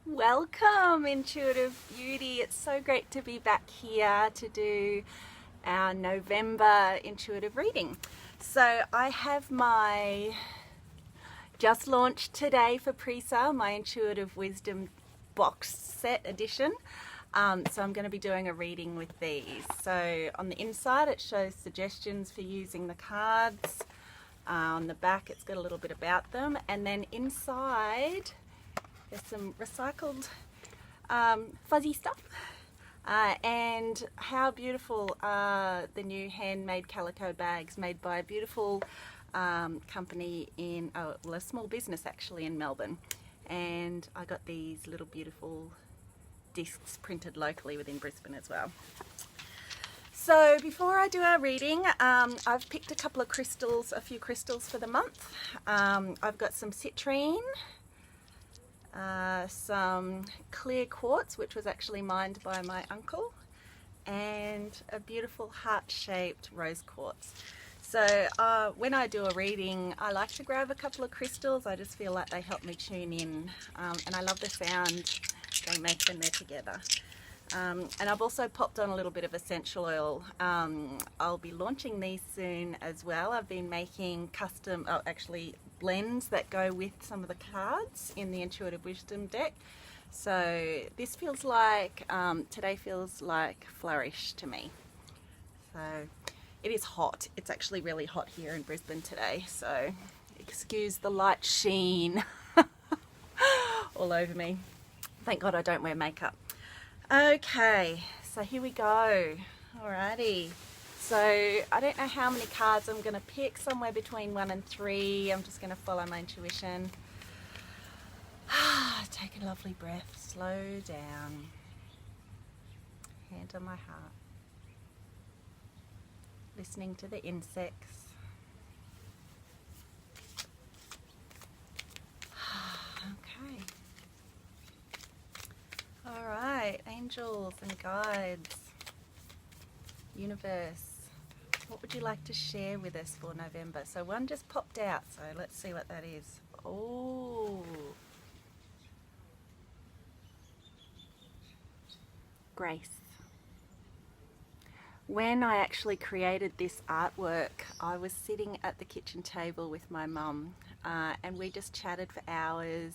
Welcome, Intuitive Beauty. It's so great to be back here to do our November intuitive reading. So I have my just launched today for pre-sale, my Intuitive Wisdom box set edition. So I'm going to be doing a reading with these. So on the inside it shows suggestions for using the cards. On the back it's got a little bit about them, and then inside there's some recycled fuzzy stuff. And how beautiful are the new handmade calico bags made by a beautiful company in, a small business actually in Melbourne. And I got these little beautiful discs printed locally within Brisbane as well. So before I do our reading, I've picked a couple of crystals, a few crystals for the month. I've got some citrine, some clear quartz, which was actually mined by my uncle, and a beautiful heart-shaped rose quartz. So when I do a reading, I like to grab a couple of crystals. I just feel like they help me tune in, and I love the sound they make when they're together. And I've also popped on a little bit of essential oil. I'll be launching these soon as well. I've been making custom, actually blends that go with some of the cards in the Intuitive Wisdom deck. So this feels like, today feels like flourish to me. So it is hot. It's actually really hot here in Brisbane today. So excuse the light sheen all over me. Thank God I don't wear makeup. Okay, so here we go. Alrighty. So I don't know how many cards I'm going to pick, somewhere between 1 and 3. I'm just going to follow my intuition. Take a lovely breath, slow down. Hand on my heart. Listening to the insects. Okay. Alright, angels and guides, universe, what would you like to share with us for November? So one just popped out, so let's see what that is. Oh, grace. When I actually created this artwork, I was sitting at the kitchen table with my mum, and we just chatted for hours,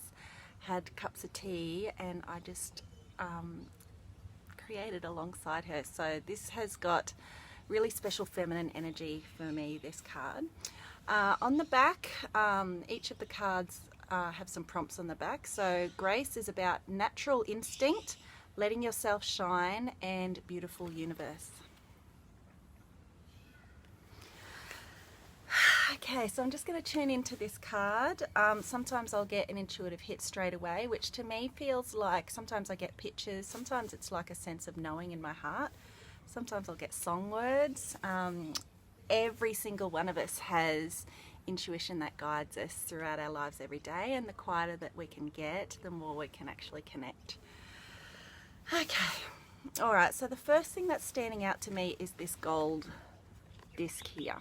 had cups of tea, and I just created alongside her. So this has got really special feminine energy for me, this card. On the back, each of the cards have some prompts on the back. So grace is about natural instinct, letting yourself shine, and beautiful universe. Okay, so I'm just going to tune into this card. Sometimes I'll get an intuitive hit straight away, which to me feels like, sometimes I get pictures, sometimes it's like a sense of knowing in my heart. Sometimes I'll get song words. Every single one of us has intuition that guides us throughout our lives every day, and the quieter that we can get, the more we can actually connect. Okay, alright, so the first thing that's standing out to me is this gold disc here.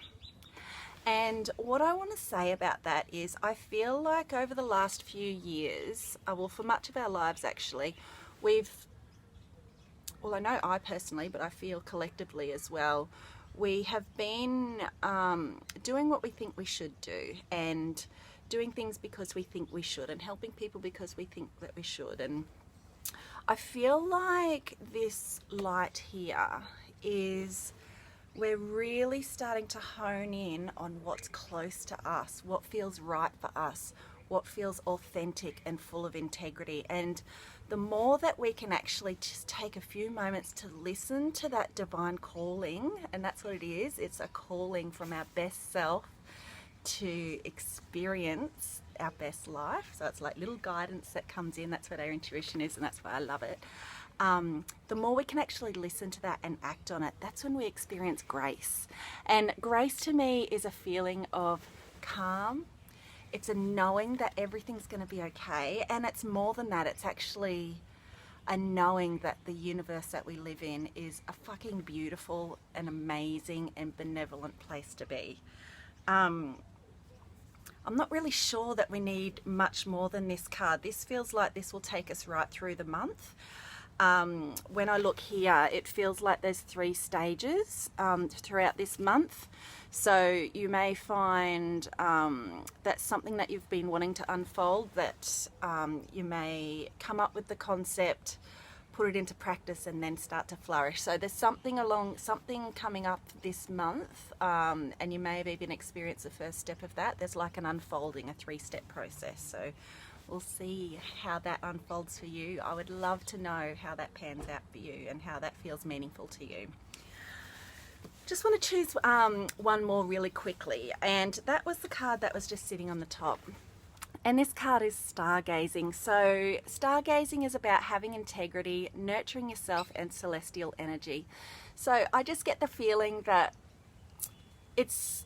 And what I want to say about that is I feel like over the last few years, well, for much of our lives actually, well, I know I personally, but I feel collectively as well, we have been doing what we think we should do, and doing things because we think we should, and helping people because we think that we should. And I feel like this light here is, we're really starting to hone in on what's close to us, what feels right for us, what feels authentic and full of integrity. And the more that we can actually just take a few moments to listen to that divine calling, and that's what it is, it's a calling from our best self to experience our best life. So it's like little guidance that comes in. That's what our intuition is, and that's why I love it. The more we can actually listen to that and act on it, that's when we experience grace. And grace to me is a feeling of calm. It's a knowing that everything's going to be okay. And it's more than that. It's actually a knowing that the universe that we live in is a fucking beautiful and amazing and benevolent place to be. I'm not really sure that we need much more than this card. This feels like this will take us right through the month. When I look here, it feels like there's 3 stages throughout this month. So you may find that's something that you've been wanting to unfold, that you may come up with the concept, put it into practice, and then start to flourish. So there's something coming up this month, and you may have even experienced the first step of that. There's like an unfolding, a 3-step process. So we'll see how that unfolds for you. I would love to know how that pans out for you and how that feels meaningful to you. Just want to choose one more really quickly, and that was the card that was just sitting on the top. And this card is Stargazing. So Stargazing is about having integrity, nurturing yourself, and celestial energy. So I just get the feeling that it's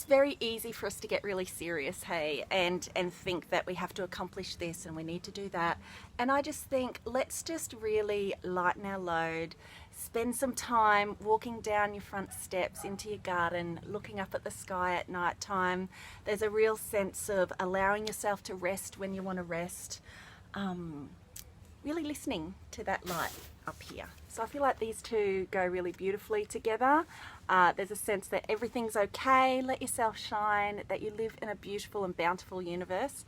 very easy for us to get really serious, hey, and think that we have to accomplish this and we need to do that. And I just think, let's just really lighten our load, spend some time walking down your front steps into your garden, looking up at the sky at night time. There's a real sense of allowing yourself to rest when you want to rest. Really listening to that light up here. So I feel like these two go really beautifully together. There's a sense that everything's okay, let yourself shine, that you live in a beautiful and bountiful universe,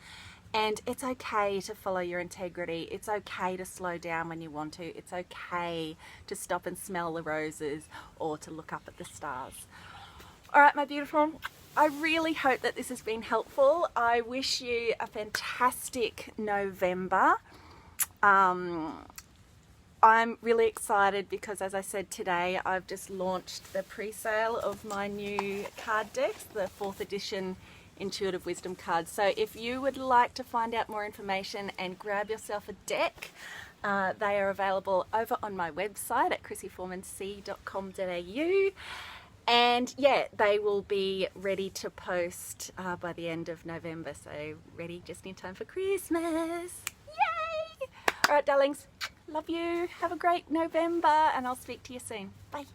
and it's okay to follow your integrity. It's okay to slow down when you want to. It's okay to stop and smell the roses or to look up at the stars. All right, my beautiful, I really hope that this has been helpful. I wish you a fantastic November. I'm really excited because, as I said today, I've just launched the pre-sale of my new card decks, the 4th edition Intuitive Wisdom cards. So if you would like to find out more information and grab yourself a deck, they are available over on my website at chrissyforemanc.com.au. And yeah, they will be ready to post by the end of November. So ready just in time for Christmas. Yay! All right, darlings. Love you. Have a great November, and I'll speak to you soon. Bye.